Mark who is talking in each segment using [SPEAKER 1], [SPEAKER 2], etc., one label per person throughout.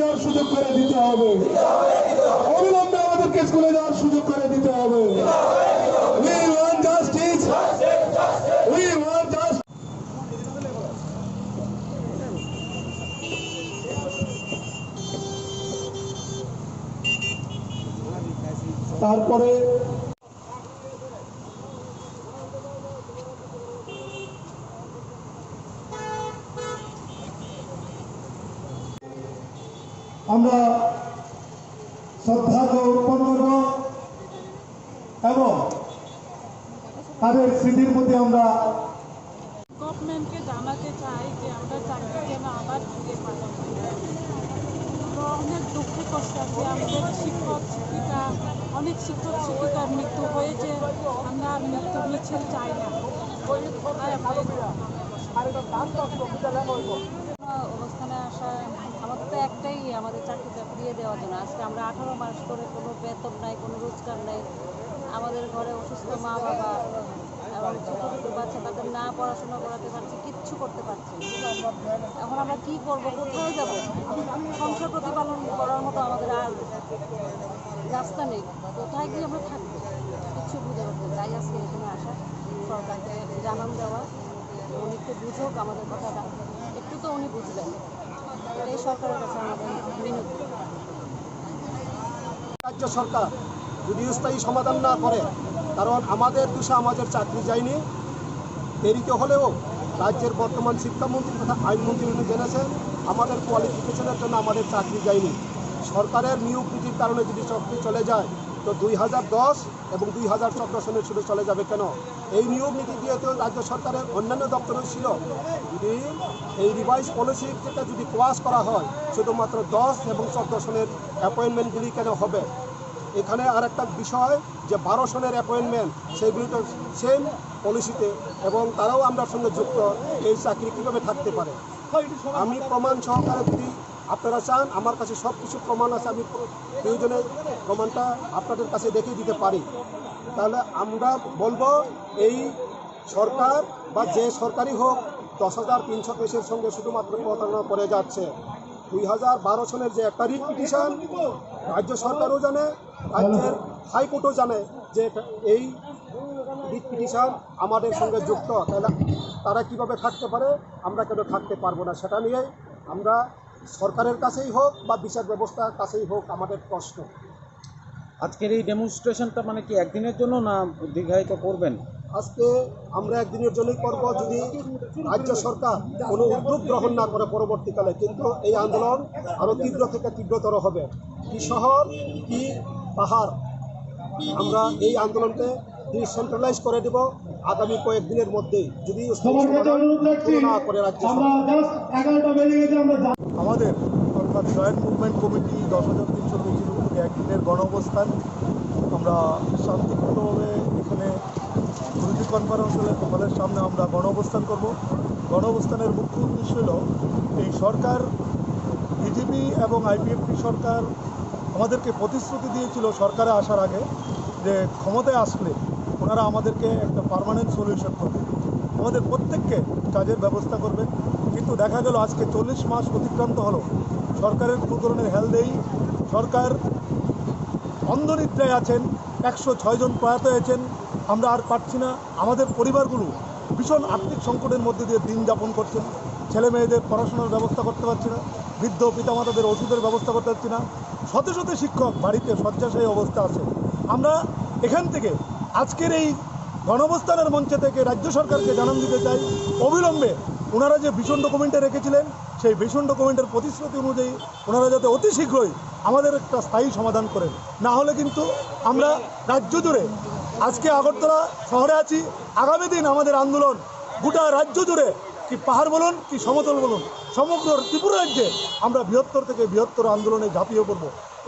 [SPEAKER 1] যাওয়ার সুযোগ করে দিতে হবে, অবিলম্বে আমাদেরকে স্কুলে যাওয়ার সুযোগ করে দিতে হবে। We want justice. We want justice. তারপরে আমরা শ্রদ্ধাকে উৎপন্ন করব এবং তাদের স্মৃতির প্রতি আমরা
[SPEAKER 2] গভর্নমেন্টকে জানাতে চাই যে আমরা চাকরি যেন আবার ফিরে পাই। আমরা অনেক দুঃখে কষ্ট আছে, আমাদের শিক্ষক শিক্ষিকা অনেক শিক্ষক শিক্ষিকার মৃত্যু হয়েছে, আমরা মৃত্যু মিছিল চাই না। অবস্থানে আসা আমাদের তো একটাই, আমাদের চাকরিটা দিয়ে দেওয়ার জন্য। আজকে আমরা 18 মাস ধরে কোনো বেতন নাই, কোনো রোজগার নেই, আমাদের ঘরে অসুস্থ মা বাবা এবং ছোটো ছোটো বাচ্চা, তাদের না পড়াশোনা করাতে পারছি, কিচ্ছু করতে পারছি না। এখন আমরা কী করবো, কোথায় যাব? সংসার প্রতিপালন করার মতো আমাদের আর রাস্তা নেই, কোথায় গিয়ে আমরা থাকবো কিচ্ছু বুঝে পারছি। তাই আজকে এখানে আসা, সরকারকে জানান দেওয়া, উনি একটু বুঝুক আমাদের কথাটা, একটু তো উনি বুঝবেন, এই সরকারের কাছে আমাদের বিনতি।
[SPEAKER 3] রাজ্য সরকার যদি স্থায়ী সমাধান না করে, কারণ আমাদের দেশে আমাদের চাকরি যায়নি, দেরিতে হলেও রাজ্যের বর্তমান শিক্ষামন্ত্রী তথা আইনমন্ত্রী উনি জেনেছেন আমাদের কোয়ালিফিকেশনের জন্য আমাদের চাকরি যায়নি। সরকারের নিয়োগ নীতির কারণে যদি চাকরি চলে যায় তো 2010 এবং 2014 সনের শুরু চলে যাবে কেন? এই নিয়োগ নীতি দিয়ে তো রাজ্য সরকারের অন্যান্য দপ্তরে ছিল। যদি এই রিভাইজ পলিসি যেটা যদি ক্লাস করা হয়, শুধুমাত্র 10 এবং 14 সনের অ্যাপয়েন্টমেন্টগুলি কেন হবে? এখানে আর একটা বিষয় যে 12 সনের অ্যাপয়েন্টমেন্ট, সেগুলি তো সেম পলিসিতে এবং তারাও আমরা সঙ্গে যুক্ত। এই চাকরি কীভাবে থাকতে পারে? আমি প্রমাণ সহকারে, যদি আপনারা চান, আমার কাছে সব কিছু প্রমাণ আছে, আমি প্রয়োজনে প্রমাণটা আপনাদের কাছে দেখিয়ে দিতে পারি। তাহলে আমরা বলবো এই সরকার বা যে সরকারই হোক 10,300 কেসের সঙ্গে শুধুমাত্র প্রতারণা করে যাচ্ছে। 2012 সনের যে একটা রিট পিটিশন, রাজ্য সরকারও জানে, রাজ্যের হাইকোর্টও জানে যে এই রিট পিটিশন আমাদের সঙ্গে যুক্ত। তাহলে তারা কিভাবে থাকতে পারে, আমরা কেন থাকতে পারবো না? সেটা নিয়ে আমরা সরকারের কাছেই হোক বা বিচার ব্যবস্থার কাছেই হোক আমাদের প্রশ্ন।
[SPEAKER 4] আজকের এই ডেমনস্ট্রেশনটা মানে কি একদিনের জন্য না দীর্ঘায়িত করবেন?
[SPEAKER 3] আজকে আমরা একদিনের জন্যই করব যদি রাজ্য সরকার কোনো উদ্যোগ গ্রহণ না করে পরবর্তীকালে, কিন্তু এই আন্দোলন আরও তীব্র থেকে তীব্রতর হবে। কি শহর কি পাহাড়, আমরা এই আন্দোলনকে ডিসেন্ট্রালাইজ করে দেব আগামী কয়েকদিনের মধ্যেই, যদি না করে রাজ্য আমাদের অর্থাৎ জয়েন্ট মুভমেন্ট কমিটি 10,300 কেজির উপরে একদিনের গণ অবস্থান আমরা শান্তিপূর্ণভাবে এখানে গুরুজি কনফারেন্স হলের সামনে আমরা গণ অবস্থান করব। গণ অবস্থানের মুখ্য উদ্দেশ্য হল এই সরকার, বিজেপি এবং আইপিএফটি সরকার আমাদেরকে প্রতিশ্রুতি দিয়েছিল সরকারে আসার আগে যে ক্ষমতায় আসলে ওনারা আমাদেরকে একটা পার্মানেন্ট সলিউশন করবে, আমাদের প্রত্যেককে কাজের ব্যবস্থা করবে। কিন্তু দেখা গেল আজকে 40 মাস অতিক্রান্ত হলো, সরকারের কোনো ধরনের হেল দেই, সরকার অন্ধনিদ্রায় আছেন, 106 জন প্রয়াত হয়েছেন, আমরা আর পারছি না। আমাদের পরিবারগুলো ভীষণ আর্থিক সংকটের মধ্যে দিয়ে দিন যাপন করছেন, ছেলে মেয়েদের পড়াশোনার ব্যবস্থা করতে পারছি না, বৃদ্ধ পিতামাতাদের ওষুধের ব্যবস্থা করতে পারছি না, শত শত শিক্ষক বাড়িতে শয্যাশায়ী অবস্থা আছে। আমরা এখান থেকে আজকের এই গণঅবস্থানের মঞ্চে থেকে রাজ্য সরকারকে জানান দিতে চাই, অবিলম্বে ওনারা যে ভিশন ডকুমেন্টে রেখেছিলেন সেই ভিশন ডকুমেন্টের প্রতিশ্রুতি অনুযায়ী ওনারা যাতে অতি শীঘ্রই আমাদের একটা স্থায়ী সমাধান করেন, না হলে কিন্তু আমরা রাজ্য জুড়ে, আজকে আগরতলা শহরে আছি, আগামী দিন আমাদের আন্দোলন গোটা রাজ্য জুড়ে, কি পাহাড় বলুন কি সমতল বলুন, সমগ্র ত্রিপুরা রাজ্যে আমরা বৃহত্তর থেকে বৃহত্তর আন্দোলনে ঝাঁপিয়ে পড়ব।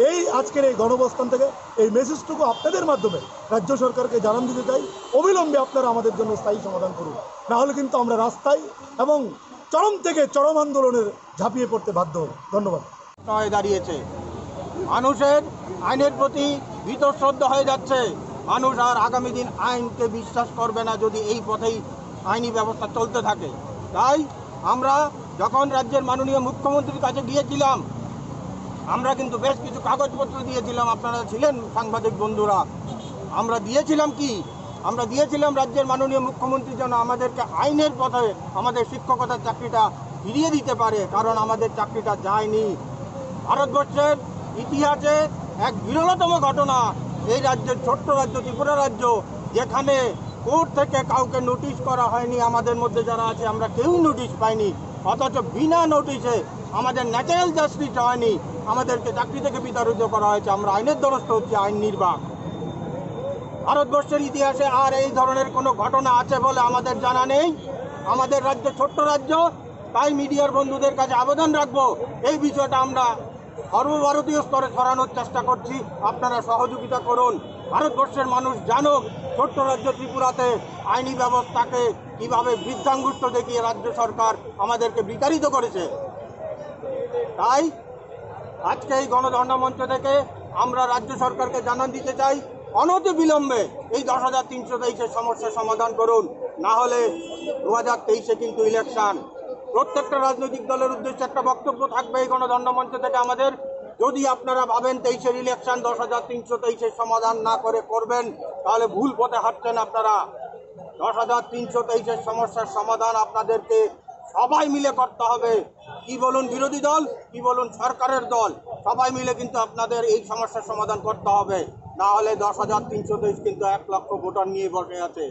[SPEAKER 3] এই আজকের এই গণঅবস্থান থেকে এই মেসেজটুকু আপনাদের মাধ্যমে রাজ্য সরকারকে জানান দিতে চাই, অবিলম্বে আপনারা আমাদের জন্য স্থায়ী সমাধান করুন, না হলে কিন্তু আমরা রাস্তায় এবং চরম থেকে চরম আন্দোলনের ঝাঁপিয়ে পড়তে বাধ্য হব। ধন্যবাদ।
[SPEAKER 5] হয়ে দাঁড়িয়েছে, মানুষের আইনের প্রতি ভীতশ্রদ্ধা হয়ে যাচ্ছে। মানুষ আর আগামী দিন আইনকে বিশ্বাস করবে না যদি এই পথেই আইনি ব্যবস্থা চলতে থাকে। তাই আমরা যখন রাজ্যের মাননীয় মুখ্যমন্ত্রীর কাছে গিয়েছিলাম আমরা কিন্তু বেশ কিছু কাগজপত্র দিয়েছিলাম, আপনারা ছিলেন সাংবাদিক বন্ধুরা। আমরা দিয়েছিলাম কি, আমরা দিয়েছিলাম রাজ্যের মাননীয় মুখ্যমন্ত্রী যেন আমাদেরকে আইনের পথে আমাদের শিক্ষকতার চাকরিটা ফিরিয়ে দিতে পারে, কারণ আমাদের চাকরিটা যায়নি। ভারতবর্ষের ইতিহাসে এক বিরলতম ঘটনা, এই রাজ্যের ছোট্ট রাজ্য ত্রিপুরা রাজ্য, যেখানে কোর্ট থেকে কাউকে নোটিশ করা হয়নি, আমাদের মধ্যে যারা আছে আমরা কেউই নোটিশ পাইনি, অথচ বিনা নোটিশে আমাদের ন্যাচারাল জাস্টিস হয়নি, আমাদেরকে চাকরি থেকে বিতাড়িত করা হয়েছে। আমরা আইনের দ্বারস্থ হচ্ছি, আইন নির্বাক। ভারতবর্ষের ইতিহাসে আর এই ধরনের কোনো ঘটনা আছে বলে আমাদের জানা নেই। আমাদের রাজ্য ছোট্ট রাজ্য, তাই মিডিয়ার বন্ধুদের কাছে আবেদন রাখবো, এই বিষয়টা আমরা সর্বভারতীয় স্তরে ছড়ানোর চেষ্টা করছি, আপনারা সহযোগিতা করুন। ভারতবর্ষের মানুষ জানুক ছোট্ট রাজ্য ত্রিপুরাতে আইনি ব্যবস্থাকে কীভাবে বৃদ্ধাঙ্গুষ্ঠ দেখিয়ে রাজ্য সরকার আমাদেরকে বিতাড়িত করেছে। তাই আজকে এই গণধর্ণা মঞ্চ থেকে আমরা রাজ্য সরকারকে জানান দিতে চাই, অনতি বিলম্বে এই 10,323-এর সমস্যার সমাধান করুন, না হলে 2023-এ কিন্তু ইলেকশন। প্রত্যেকটা রাজনৈতিক দলের উদ্দেশ্যে একটা বক্তব্য থাকবে এই গণধর্ণা মঞ্চ থেকে আমাদের, যদি আপনারা ভাবেন 23-এর ইলেকশন 10,323-এর সমাধান না করে করবেন, তাহলে ভুল পথে হাঁটছেন আপনারা। 10,323-এর সমস্যার সমাধান আপনাদেরকে সবাই মিলে করতে হবে। কি বলুন বিরোধী দল, কি বলুন সরকারের দল, সবাই মিলে কিন্তু আপনাদের এই সমস্যার সমাধান করতে হবে, না হলে 10,323 কিন্তু 1 লক্ষ ভোটার নিয়ে বসে আছে।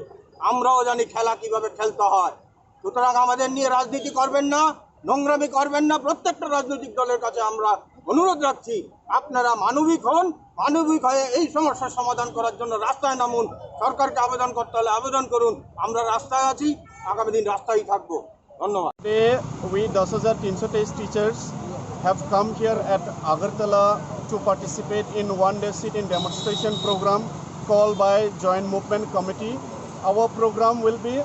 [SPEAKER 5] আমরাও জানি খেলা কিভাবে খেলতে হয়। সুতরাং আমাদের নিয়ে রাজনীতি করবেন না, নোংরামি করবেন না। প্রত্যেকটা রাজনৈতিক দলের কাছে আমরা অনুরোধ রাখছি, আপনারা মানবিক হন, মানবিক হয়ে এই সমস্যার সমাধান করার জন্য রাস্তায় নামুন। সরকারকে আবেদন করতে হলে আবেদন করুন, আমরা রাস্তায় আছি, আগামী দিন রাস্তায় থাকবো। ধন্যবাদ।
[SPEAKER 6] Today, we 10,323 teachers have come here at Agartala to participate in one-day sit-in demonstration program called by Joint Movement Committee. Our program will be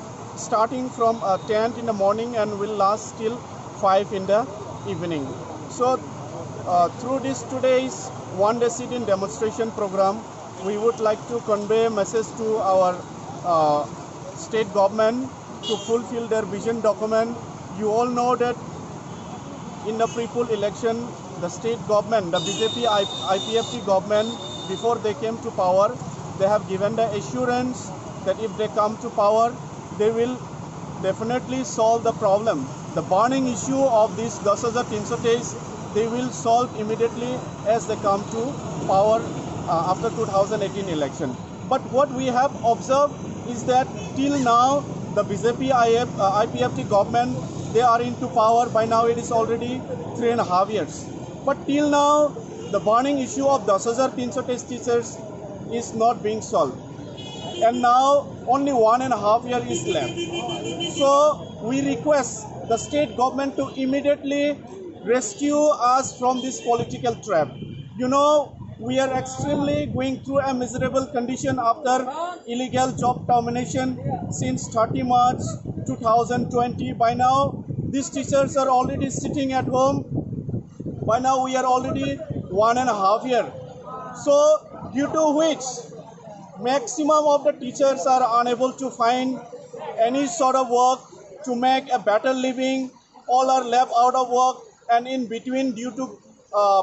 [SPEAKER 6] starting from 10 in the morning and will last till 5 in the evening. So, through this today's one-day sit-in demonstration program, we would like to convey a message to our state government to fulfill their vision document. You all know that in the pre-poll election, the state government, the BJP IPFT government, before they came to power, they have given the assurance that if they come to power, they will definitely solve the problem. The burning issue of this 10,323, they will solve immediately as they come to power after 2018 election. But what we have observed is that till now, the BJP IPFT government, they are into power. By now it is already 3.5 years. But till now, the burning issue of 10,323 teachers is not being solved. And now only 1.5 years is left. So we request the state government to immediately rescue us from this political trap. You know, we are extremely going through a miserable condition after illegal job termination since 30 March 2020. By now, these teachers are already sitting at home. By now, we are already 1.5 years. So, due to which maximum of the teachers are unable to find any sort of work to make a better living. All are left out of work, and in between, due to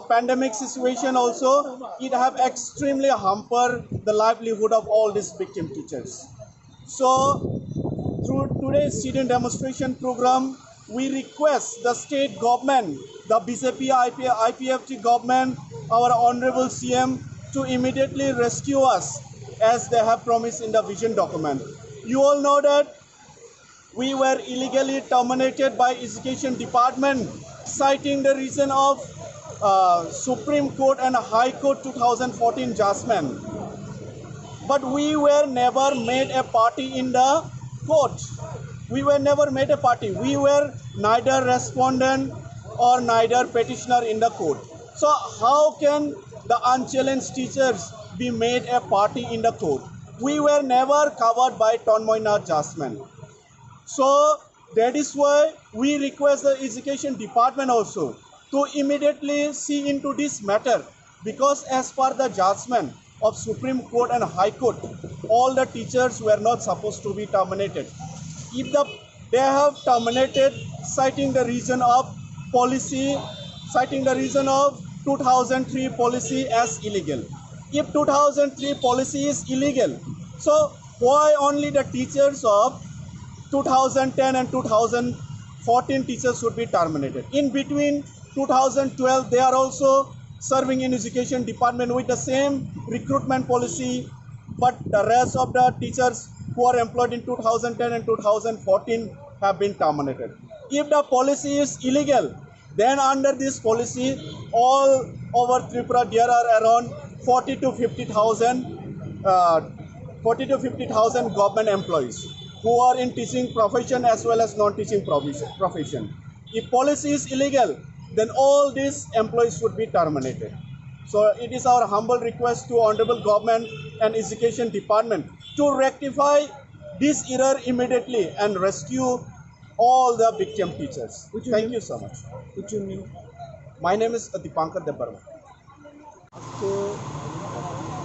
[SPEAKER 6] pandemic situation also, it have extremely hampered the livelihood of all these victim teachers. So through today's sit-in demonstration program, we request the state government, the BJP IPFT government, our honorable CM, to immediately rescue us as they have promised in the vision document. You all know that we were illegally terminated by Education Department, citing the reason of Supreme Court and High Court 2014 judgment. But we were never made a party in the court. We were never made a party. We were neither respondent or neither petitioner in the court. So how can the unchallenged teachers be made a party in the court? We were never covered by Tonmoyna judgment. So that is why we request the Education Department also to immediately see into this matter, because as per the judgment of Supreme Court and High Court, all the teachers were not supposed to be terminated. If they have terminated citing the reason of policy, citing the reason of 2003 policy as illegal. If 2003 policy is illegal, so why only the teachers of 2010 and 2014 teachers should be terminated? In between 2012, they are also serving in education department with the same recruitment policy, but the rest of the teachers who are employed in 2010 and 2014 have been terminated. If the policy is illegal, then under this policy, all over Tripura there are around 40 to 50,000 government employees who are in teaching profession as well as non-teaching profession. If policy is illegal, then all these employees should be terminated. So it is our humble request to Honorable Government and Education Department to rectify this error immediately and rescue all the victim teachers. Thank you so much.
[SPEAKER 4] Which you mean?
[SPEAKER 6] My name is Dipankar Debbarma.
[SPEAKER 3] আজকে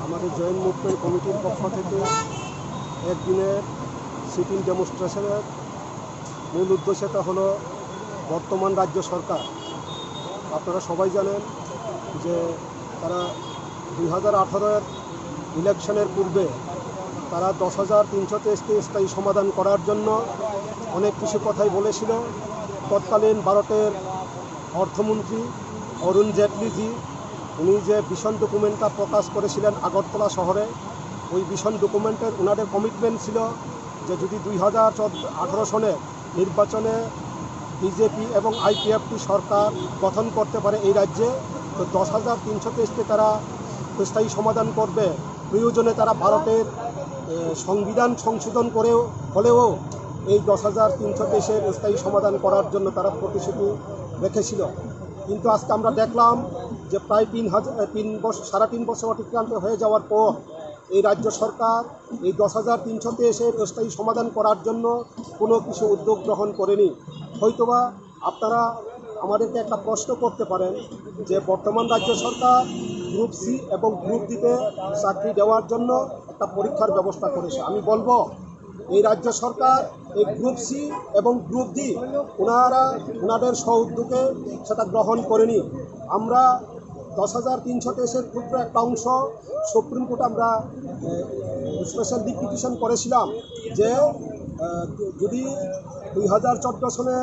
[SPEAKER 3] আমাদের joint movement কমিটির পক্ষ থেকে একদিনের sitting ডেমনস্ট্রেশনের মূল উদ্দেশ্যটা হলো বর্তমান রাজ্য সরকার, আপনারা সবাই জানেন যে তারা 2018-এর ইলেকশনের পূর্বে তারা 10,323টি স্থায়ী সমাধান করার জন্য অনেক কিছু কথাই বলেছিল। তৎকালীন ভারতের অর্থমন্ত্রী অরুণ জেটলিজি উনি যে ভিশন ডকুমেন্টটা প্রকাশ করেছিলেন আগরতলা শহরে, ওই ভিশন ডকুমেন্টের ওনাদের কমিটমেন্ট ছিল যে যদি 2018 সনে নির্বাচনে বিজেপি এবং আইপিএফটি সরকার গঠন করতে পারে এই রাজ্যে, তো 10,323টি তারা স্থায়ী সমাধান করবে। প্রয়োজনে তারা ভারতের সংবিধান সংশোধন করেও হলেও এই 10,323-এর স্থায়ী সমাধান করার জন্য তারা প্রতিশ্রুতি রেখেছিল। কিন্তু আজকে আমরা দেখলাম যে প্রায় 3.5 বছর অতিক্রান্ত হয়ে যাওয়ার পর এই রাজ্য সরকার এই 10,323-এর স্থায়ী সমাধান করার জন্য কোনো কিছু উদ্যোগ গ্রহণ করেনি। হয়তোবা আপনারা আমাদেরকে একটা প্রশ্ন করতে পারেন যে বর্তমান রাজ্য সরকার গ্রুপ সি এবং গ্রুপ ডিতে চাকরি দেওয়ার জন্য একটা পরীক্ষার ব্যবস্থা করেছে। আমি বলবো এই রাজ্য সরকার এই গ্রুপ সি এবং গ্রুপ ডি ওনাদের স্ব-উদ্যোগে সেটা গ্রহণ করেনি। আমরা 10,323-এর ক্ষুদ্র একটা অংশ সুপ্রিম কোর্টে আমরা স্পেশাল ডিপিটিশন করেছিলাম যে যদি 2014 সনে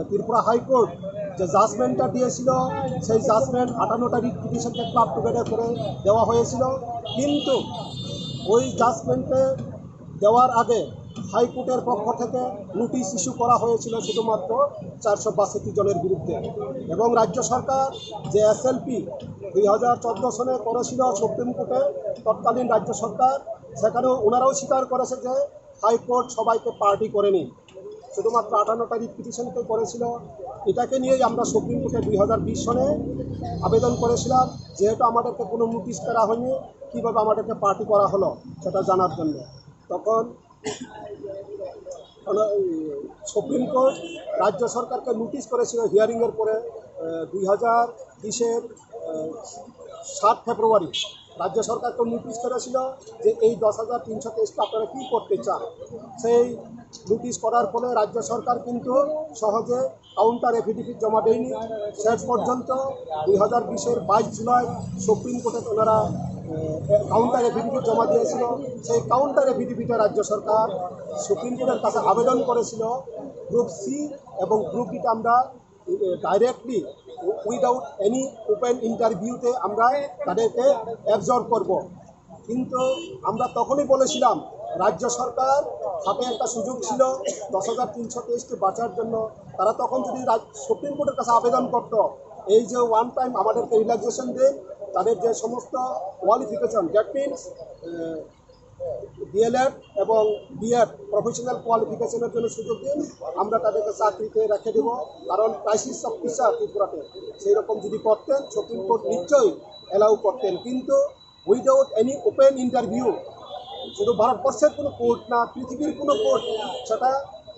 [SPEAKER 3] ত্রিপুরা হাইকোর্ট যে জাজমেন্টটা দিয়েছিল সেই জাজমেন্ট 58টা রিট পিটিশনকে ক্লাব টুগেদার করে দেওয়া হয়েছিল, কিন্তু ওই জাজমেন্টে দেওয়ার আগে হাইকোর্টের পক্ষ থেকে নোটিশ ইস্যু করা হয়েছিল শুধুমাত্র 462 জনের বিরুদ্ধে। এবং রাজ্য সরকার যে এসএলপি 2014 সনে করেছিল সুপ্রিম কোর্টে তৎকালীন রাজ্য সরকার, সেখানেও ওনারাও স্বীকার করেছে যে হাইকোর্ট সবাইকে পার্টি করেনি, শুধুমাত্র 58টা রিট পিটিশনকে করেছিল। এটাকে নিয়েই আমরা সুপ্রিম কোর্টে 2020 সনে আবেদন করেছিলাম, যেহেতু আমাদেরকে কোনো নোটিশ করা হয়নি কীভাবে আমাদেরকে পার্টি করা হলো সেটা জানার জন্য। তখন সুপ্রিম কোর্ট রাজ্য সরকারকে নোটিশ করেছিল হিয়ারিংয়ের পরে 2020-এর 7 ফেব্রুয়ারি রাজ্য সরকারকে নোটিশ করেছিল যে এই 10,323 আপনারা কী করতে চান। সেই নোটিশ করার ফলে রাজ্য সরকার কিন্তু সহজে কাউন্টার এফিডেভিট জমা দেয়নি। শেষ পর্যন্ত 2020-এর 22 জুলাই সুপ্রিম কোর্টে ওনারা কাউন্টার এফিডেভিট জমা দিয়েছিল। সেই কাউন্টার এফিডেভিটে রাজ্য সরকার সুপ্রিম কোর্টের কাছে আবেদন করেছিল গ্রুপ সি এবং গ্রুপ ডিতে আমরা ডাইরেক্টলি উইদাউট এনি ওপেন ইন্টারভিউতে আমরা তাদেরকে অ্যাবজর্ব করব। কিন্তু আমরা তখনই বলেছিলাম রাজ্য সরকার হাতে একটা সুযোগ ছিল 10,323টি বাঁচার জন্য, তারা তখন যদি সুপ্রিম কোর্টের কাছে আবেদন করত এই যে ওয়ান টাইম আমাদেরকে রিল্যাক্সেশন দেন, তাদের যে সমস্ত কোয়ালিফিকেশন দ্যাট মিনস ডিএলএড এবং বিএড প্রফেশনাল কোয়ালিফিকেশনের জন্য সুযোগ দিন, আমরা তাদেরকে চাকরিতে রেখে দেব। কারণ ক্রাইসিস অফিসার ত্রিপুরাতে সেই রকম যদি করতেন সুপ্রিম কোর্ট নিশ্চয়ই অ্যালাউ করতেন, কিন্তু উইদাউট এনি ওপেন ইন্টারভিউ শুধু ভারতবর্ষের কোনো কোর্ট না, পৃথিবীর কোনো কোর্ট সেটা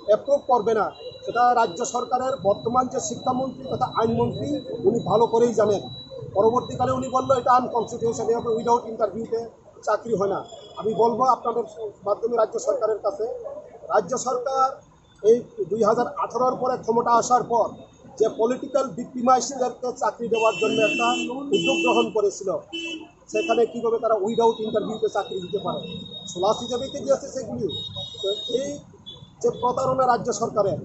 [SPEAKER 3] অ্যাপ্রুভ করবে না। সেটা রাজ্য সরকারের বর্তমান যে শিক্ষামন্ত্রী তথা আইনমন্ত্রী উনি ভালো করেই জানেন। পরবর্তীকালে উনি বললো এটা আনকনস্টিটিউশনাল, এভাবে উইদাউট ইন্টারভিউতে চাকরি হয় না। আমি বলবো আপনাদের মাধ্যমে রাজ্য সরকারের কাছে, রাজ্য সরকার এই 2018-র পরে ক্ষমতা আসার পর যে পলিটিক্যাল ভিক্টিমাইজদেরকে চাকরি দেওয়ার জন্য একটা উদ্যোগ গ্রহণ করেছিল, সেখানে কীভাবে তারা উইদাউট ইন্টারভিউতে চাকরি দিতে পারে, সোলাস হিসেবে দিয়েছে সেগুলি। তো এই যে প্রতারণা রাজ্য সরকারের,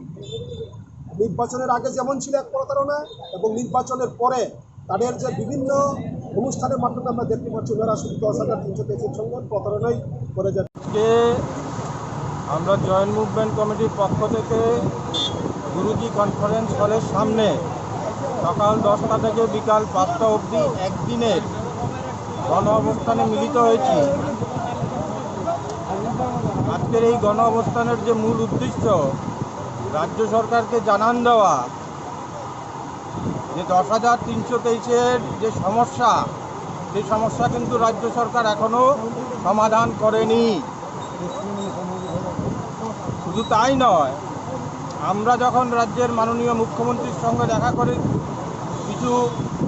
[SPEAKER 3] নির্বাচনের আগে যেমন ছিল এক প্রতারণা, এবং নির্বাচনের পরে তাদের যে বিভিন্ন অনুষ্ঠানের মাধ্যমে আমরা দেখতে পাচ্ছি ওনারা শুধু 10,323 সঙ্গে প্রতারণাই করে যাচ্ছে।
[SPEAKER 5] আজকে আমরা জয়েন্ট মুভমেন্ট কমিটির পক্ষ থেকে গুরুজি কনফারেন্স হলের সামনে সকাল 10টা থেকে বিকাল 5টা অবধি একদিনের গণ অবস্থানে মিলিত হয়েছি। আজকের এই গণ অবস্থানের যে মূল উদ্দেশ্য, রাজ্য সরকারকে জানান দেওয়া যে 10,323-এর যে সমস্যা, সেই সমস্যা কিন্তু রাজ্য সরকার এখনও সমাধান করেনি। শুধু তাই নয়, আমরা যখন রাজ্যের মাননীয় মুখ্যমন্ত্রীর সঙ্গে দেখা করে কিছু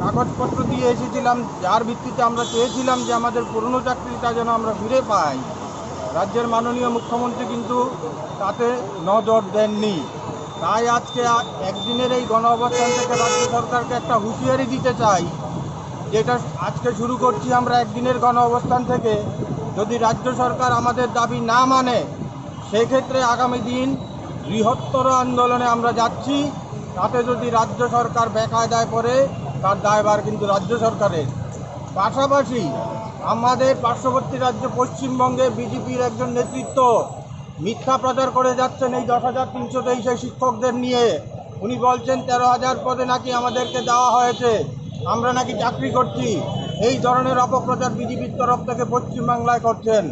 [SPEAKER 5] কাগজপত্র দিয়ে এসেছিলাম, যার ভিত্তিতে আমরা চেয়েছিলাম যে আমাদের পুরনো চাকরিটা যেন আমরা ফিরে পাই, রাজ্যের মাননীয় মুখ্যমন্ত্রী কিন্তু তাতে নজর দেননি। তাই আজকে একদিনের এই গণ অবস্থান থেকে রাজ্য সরকারকে একটা হুঁশিয়ারি দিতে চাই, যেটা আজকে শুরু করছি আমরা একদিনের গণ অবস্থান থেকে। যদি রাজ্য সরকার আমাদের দাবি না মানে, সেক্ষেত্রে আগামী দিন বৃহত্তর আন্দোলনে আমরা যাচ্ছি। তাতে যদি রাজ্য সরকার বেকায়দায় পড়ে, তার দায়ভার কিন্তু রাজ্য সরকারের। পাশাপাশি আমাদের পার্শ্ববর্তী রাজ্য পশ্চিমবঙ্গে বিজেপির একজন নেতৃত্ব মিথ্যা প্রচার করে যাচ্ছেন এই 10,323 শিক্ষকদের নিয়ে। উনি বলছেন 13,000 পদে নাকি আমাদেরকে দেওয়া হয়েছে, আমরা নাকি চাকরি করছি। এই ধরনের অপপ্রচার বিজেপির তরফ থেকে পশ্চিমবাংলায় করছেন।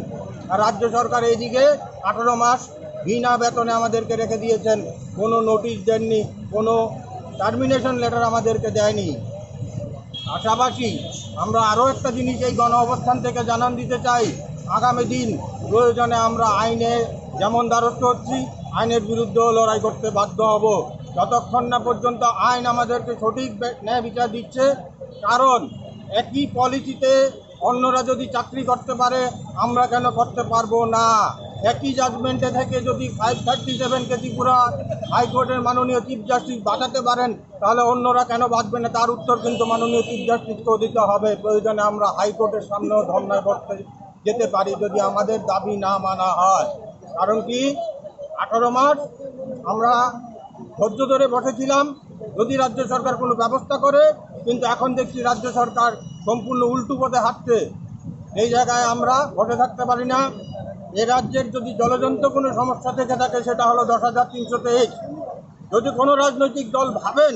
[SPEAKER 5] আর রাজ্য সরকার এইদিকে 18 মাস বিনা বেতনে আমাদেরকে রেখে দিয়েছেন, কোনো নোটিশ দেননি, কোনো টার্মিনেশন লেটার আমাদেরকে দেয়নি। পাশাপাশি আমরা আরও একটা জিনিস এই গণ অবস্থান থেকে জানান দিতে চাই, আগামী দিন প্রয়োজনে আমরা আইনে যেমন দ্বারস্থ হচ্ছি, আইনের বিরুদ্ধেও লড়াই করতে বাধ্য হব, যতক্ষণ না পর্যন্ত আইন আমাদেরকে সঠিক ন্যায় বিচার দিচ্ছে। কারণ একই পলিসিতে অন্যরা যদি চাকরি করতে পারে, আমরা কেন করতে পারবো না? একই জাজমেন্টে থেকে যদি 537কে ত্রিপুরা হাইকোর্টের মাননীয় চিফ জাস্টিস বাঁচাতে পারেন, তাহলে অন্যরা কেন বাঁচবে না? তার উত্তর কিন্তু মাননীয় চিফ জাস্টিসকেও দিতে হবে। প্রয়োজনে আমরা হাইকোর্টের সামনেও ধর্নায় বসতে যেতে পারি যদি আমাদের দাবি না মানা হয়। কারণ কি, 18 মাস আমরা ধৈর্য ধরে বসেছিলাম যদি রাজ্য সরকার কোনো ব্যবস্থা করে, কিন্তু এখন দেখছি রাজ্য সরকার সম্পূর্ণ উল্টো পথে হাঁটছে। এই জায়গায় আমরা বসে থাকতে পারি না। এ রাজ্যের যদি জলজন্ত কোনো সমস্যা থেকে থাকে, সেটা হলো 10,323। যদি কোনো রাজনৈতিক দল ভাবেন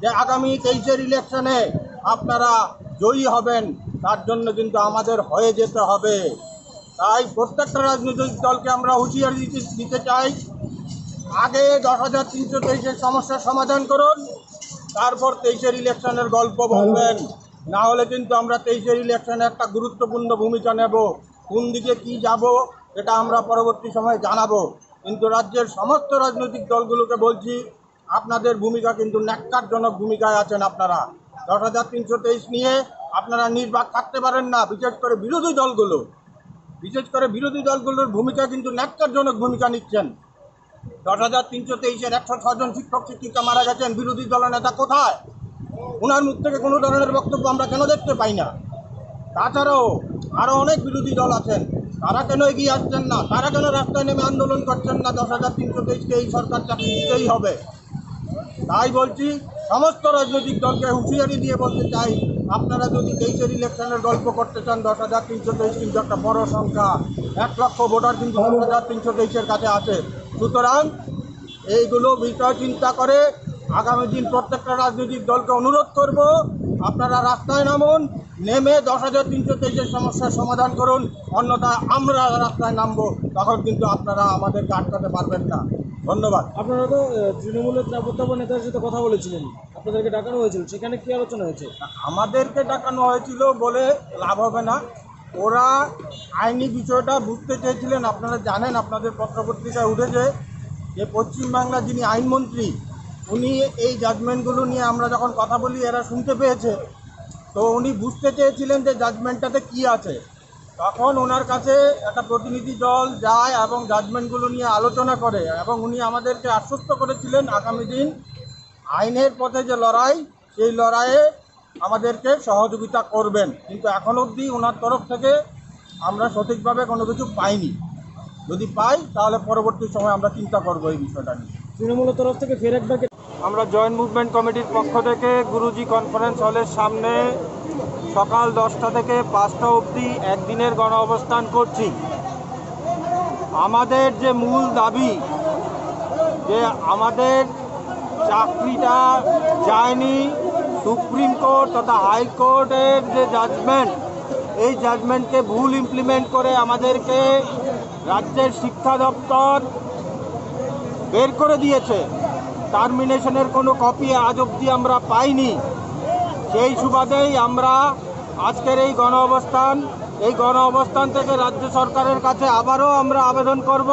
[SPEAKER 5] যে আগামী 23-এর ইলেকশনে আপনারা জয়ী হবেন, তার জন্য কিন্তু আমাদের হয়ে যেতে হবে। তাই প্রত্যেকটা রাজনৈতিক দলকে আমরা হুঁশিয়ারি দিতে চাই, আগে 10,323-এর সমস্যার সমাধান করুন, তারপর 23-এর ইলেকশনের গল্প বলবেন। না হলে কিন্তু আমরা 23-এর ইলেকশনে একটা গুরুত্বপূর্ণ ভূমিকা নেব। কোন দিকে কি যাব এটা আমরা পরবর্তী সময়ে জানাবো। কিন্তু রাজ্যের সমস্ত রাজনৈতিক দলগুলোকে বলছি, আপনাদের ভূমিকা কিন্তু ন্যাক্কারজনক ভূমিকায় আছেন। আপনারা 10,323 নিয়ে আপনারা নির্বাক থাকতে পারেন না। বিশেষ করে বিরোধী দলগুলোর ভূমিকা কিন্তু ন্যাক্কারজনক ভূমিকা নিচ্ছেন। 10,323-এর 106 জন শিক্ষক শিক্ষিকা মারা গেছেন, বিরোধী দলনেতা কোথায়? ওনার মুখ থেকে কোনো ধরনের বক্তব্য আমরা কেন দেখতে পাই না? তাছাড়াও আরও অনেক বিরোধী দল আছেন, তারা কেন এগিয়ে আসছেন না? তারা কেন রাস্তায় নেমে আন্দোলন করছেন না? 10,323-কে এই সরকার চাকরি দিতেই হবে। তাই বলছি, সমস্ত রাজনৈতিক দলকে হুঁশিয়ারি দিয়ে বলতে চাই, আপনারা যদি 23-এর ইলেকশনের গল্প করতে চান, 10,323 কিন্তু একটা বড় সংখ্যা। 1 লক্ষ ভোটার কিন্তু 10,323-এর কাছে আছে। সুতরাং এইগুলো বিষয় চিন্তা করে আগামী দিন প্রত্যেকটা রাজনৈতিক দলকে অনুরোধ করব, আপনারা রাস্তায় নামুন, নেমে 10,323-এর সমস্যার সমাধান করুন। অন্যথায় আমরা রাস্তায় নামবো, তখন কিন্তু আপনারা আমাদেরকে আটকাতে পারবেন না। ধন্যবাদ।
[SPEAKER 4] আপনারা তো তৃণমূলের প্রত্যেক নেতার সাথে কথা বলেছিলেন, আপনাদেরকে ডাকানো হয়েছিল, সেখানে কি আলোচনা হয়েছে?
[SPEAKER 5] আমাদেরকে ডাকানো হয়েছিল বলে লাভ হবে না। ওরা আইনি বিষয়টা বুঝতে চেয়েছিলেন। আপনারা জানেন, আপনাদের পত্রপত্রিকায় উঠেছে যে পশ্চিমবাংলা যিনি আইনমন্ত্রী, উনি এই জাজমেন্টগুলো নিয়ে আমরা যখন কথা বলি এরা শুনতে পেয়েছে। তো উনি বুঝতে চেয়েছিলেন যে জাজমেন্টটাতে কি আছে। তখন ওনার কাছে একটা প্রতিনিধি দল যায় এবং জাজমেন্টগুলো নিয়ে আলোচনা করে, এবং উনি আমাদেরকে আশ্বস্ত করেছিলেন আগামী দিন আইনের পথে যে লড়াই, সেই লড়াইয়ে আমাদেরকে সহযোগিতা করবেন, কিন্তু এখন অবধি ওনার তরফ থেকে আমরা সঠিকভাবে কোনো কিছু পাইনি। যদি পাই তাহলে পরবর্তী সময় আমরা চিন্তা করবো এই বিষয়টা নিয়ে।
[SPEAKER 4] তৃণমূলের তরফ থেকে ফের একবার
[SPEAKER 5] আমরা জয়েন্ট মুভমেন্ট কমিটির পক্ষ থেকে গুরুজি কনফারেন্স হলের সামনে সকাল 10টা থেকে 5টা অবধি একদিনের গণ অবস্থান করছি। আমাদের যে মূল দাবি, যে আমাদের চাকরিটা যায়নি, সুপ্রিম কোর্ট তথা হাইকোর্টের যে জাজমেন্ট, এই জাজমেন্টকে ভুল ইমপ্লিমেন্ট করে আমাদেরকে রাজ্যের শিক্ষা দপ্তর বের করে দিয়েছে। টার্মিনেশনের কোনো কপি আজ অবধি আমরা পাইনি। সেই সুবাদেই আমরা আজকের এই গণ অবস্থান থেকে রাজ্য সরকারের কাছে আবারও আমরা আবেদন করব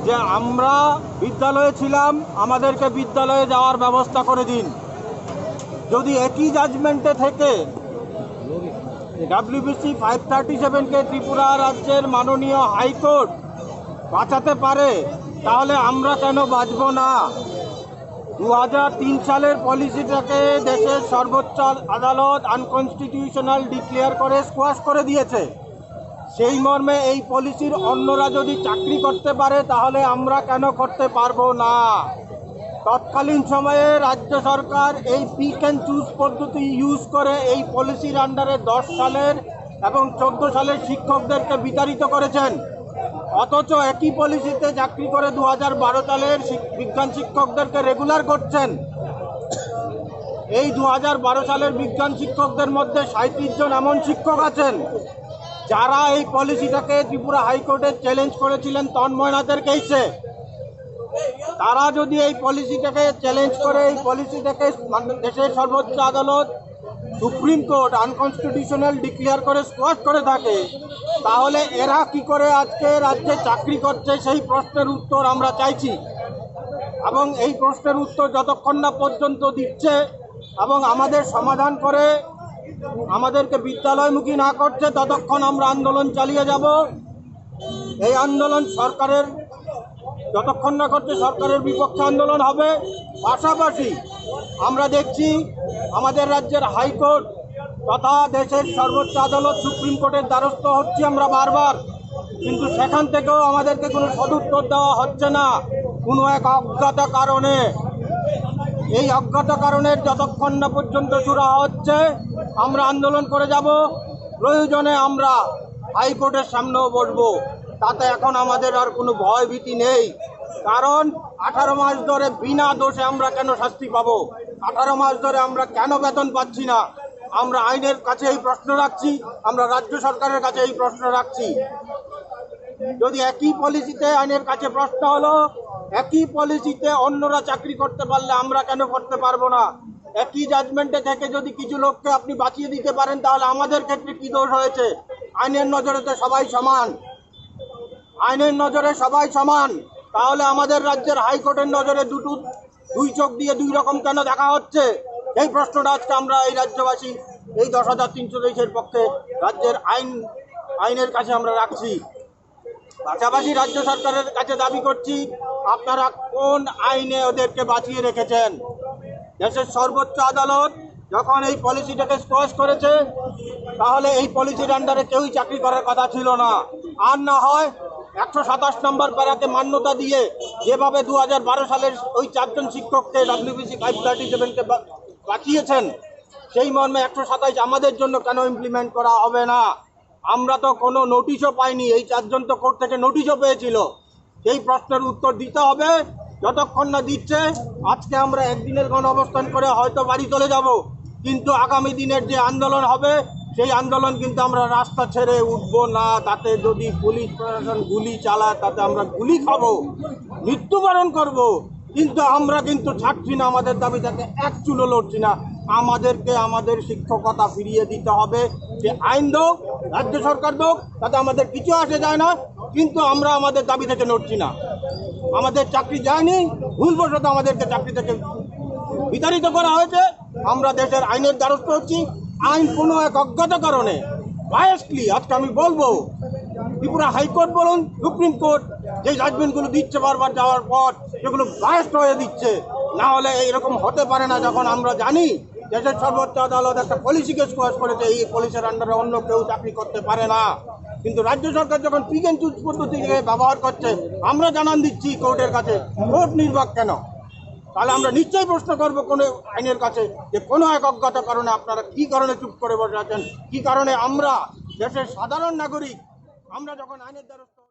[SPEAKER 5] যে আমরা বিদ্যালয়ে ছিলাম, আমাদেরকে বিদ্যালয়ে যাওয়ার ব্যবস্থা করে দিন। যদি একই জাজমেন্টে থেকে WBC 537-কে ত্রিপুরা রাজ্যের মাননীয় হাইকোর্ট বাঁচাতে পারে, তাহলে আমরা কেন বাঁচব না? 2003 সালের পলিসিটাকে দেশের সর্বোচ্চ আদালত আনকনস্টিটিউশনাল ডিক্লেয়ার করে স্কোয়াশ করে দিয়েছে। সেই মর্মে এই পলিসির অন্যরা যদি চাকরি করতে পারে, তাহলে আমরা কেন করতে পারবো না? তৎকালীন সময়ে রাজ্য সরকার এই পিক অ্যান্ড চুজ পদ্ধতি ইউজ করে এই পলিসির আন্ডারে 10 সালের এবং 14 সালের শিক্ষকদেরকে বিতাড়িত করেছেন। অথচ একই পলিসিতে চাকরি করে 2012 সালের বিজ্ঞান শিক্ষকদেরকে রেগুলার করছেন। এই 2012 সালের বিজ্ঞান শিক্ষকদের মধ্যে 37 জন এমন শিক্ষক আছেন যারা এই পলিসিটাকে ত্রিপুরা হাইকোর্টে চ্যালেঞ্জ করেছিলেন তন্ময় নাথের কেসে। তারা যদি এই পলিসিটাকে চ্যালেঞ্জ করে, এই পলিসিটাকে দেশের সর্বোচ্চ আদালত সুপ্রিম কোর্ট আনকনস্টিটিউশনাল ডিক্লেয়ার করে স্কোয়াশ করে থাকে, তাহলে এরা কি করে আজকে রাজ্যে চাকরি করছে, সেই প্রশ্নের উত্তর আমরা চাইছি। এবং এই প্রশ্নের উত্তর যতক্ষণ না পর্যন্ত দিচ্ছে এবং আমাদের সমাধান করে আমাদেরকে বিদ্যালয়মুখী না করছে, ততক্ষণ আমরা আন্দোলন চালিয়ে যাব। এই আন্দোলন সরকারের যতক্ষণ না করছে সরকারের বিপক্ষে আন্দোলন হবে। পাশাপাশি আমরা দেখছি আমাদের রাজ্যের হাইকোর্ট তথা দেশের সর্বোচ্চ আদালত সুপ্রিম কোর্টের দ্বারস্থ হচ্ছি আমরা বারবার, কিন্তু সেখান থেকেও আমাদেরকে কোনো সদুত্তর দেওয়া হচ্ছে না কোনো এক অজ্ঞাত কারণে। এই অজ্ঞাত কারণের যতক্ষণ না পর্যন্ত সুরাহা হচ্ছে আমরা আন্দোলন করে যাব। প্রয়োজনে আমরা হাইকোর্টের সামনেও বসবো। তাতে এখন আমাদের আর কোনো ভয় ভীতি নেই, কারণ 18 মাস ধরে বিনা দোষে আমরা কেন শাস্তি পাবো? 18 মাস ধরে আমরা কেন বেতন পাচ্ছি না? আমরা আইনের কাছে এই প্রশ্ন রাখছি, আমরা রাজ্য সরকারের কাছে এই প্রশ্ন রাখছি। যদি একই পলিসিতে আইনের কাছে প্রশ্ন হলো, একই পলিসিতে অন্যরা চাকরি করতে পারলে আমরা কেন করতে পারবো না? একই জাজমেন্টে থেকে যদি কিছু লোককে আপনি বাঁচিয়ে দিতে পারেন, তাহলে আমাদের ক্ষেত্রে কি দোষ হয়েছে? আইনের নজরে তো সবাই সমান, আইনের নজরে সবাই সমান। তাহলে আমাদের রাজ্যের হাইকোর্টের নজরে দুই চোখ দিয়ে দুই রকম কেন দেখা হচ্ছে? এই প্রশ্নটা আজকে আমরা এই রাজ্যবাসী এই 10,323-এর পক্ষে রাজ্যের আইনের কাছে আমরা রাখছি। পাশাপাশি রাজ্য সরকারের কাছে দাবি করছি, আপনারা কোন আইনে ওদেরকে বাঁচিয়ে রেখেছেন? দেশের সর্বোচ্চ আদালত যখন এই পলিসিটাকে স্কোয়াশ করেছে, তাহলে এই পলিসির আন্ডারে কেউই চাকরি করার কথা ছিল না। আর না হয় 127 নম্বর প্যারাকে মান্যতা দিয়ে যেভাবে 2012 সালের ওই 4 জন শিক্ষককে WBC 537-কে বাঁচিয়েছেন, সেই মর্মে 127 আমাদের জন্য কেন ইমপ্লিমেন্ট করা হবে না? আমরা তো কোনো নোটিশও পাইনি, এই 4 জন তো কোর্ট থেকে নোটিশও পেয়েছিল। সেই প্রশ্নের উত্তর দিতে হবে। যতক্ষণ না দিচ্ছে, আজকে আমরা একদিনের গণ অবস্থান করে হয়তো বাড়ি চলে যাব, কিন্তু আগামী দিনের যে আন্দোলন হবে, সেই আন্দোলন কিন্তু আমরা রাস্তা ছেড়ে উঠবো না। তাতে যদি পুলিশ প্রশাসন গুলি চালায়, তাতে আমরা গুলি খাবো, মৃত্যুবরণ করব, কিন্তু আমরা কিন্তু ছাড়ছি না। আমাদের দাবি থেকে এক চুলো লড়ছি না। আমাদেরকে আমাদের শিক্ষকতা ফিরিয়ে দিতে হবে। যে আইন হোক, রাজ্য সরকার হোক, তাতে আমাদের কিছু আসে যায় না, কিন্তু আমরা আমাদের দাবি থেকে নড়ছি না। আমাদের চাকরি যায়নি, ভুলবশত আমাদেরকে চাকরি থেকে বিতাড়িত করা হয়েছে। আমরা দেশের আইনের দ্বারস্থ হচ্ছি। আইন কোনো এক অজ্ঞাত কারণে বায়াসলি, আজকে আমি বলবো, ত্রিপুরা হাইকোর্ট বলুন, সুপ্রিম কোর্ট যে জাজমেন্টগুলো দিচ্ছে বারবার যাওয়ার পর, সেগুলো বায়াসড হয়ে দিচ্ছে। না হলে এইরকম হতে পারে না। যখন আমরা জানি দেশের সর্বোচ্চ আদালত একটা পলিসিকে স্কোয়াশ করেছে, এই পলিসির আন্ডারে অন্য কেউ চাকরি করতে পারে না, কিন্তু রাজ্য সরকার যখন পিক অ্যান্ড চুজ পদ্ধতিকে ব্যবহার করছে, আমরা জানান দিচ্ছি কোর্টের কাছে, কোর্ট নির্বাক কেন? তাহলে আমরা নিশ্চয়ই প্রশ্ন করবো কোনো আইনের কাছে যে কোনো এক অজ্ঞাত কারণে আপনারা কী কারণে চুপ করে বসে আছেন, কী কারণে আমরা দেশের সাধারণ নাগরিক আমরা যখন আইনের দ্বারস্থ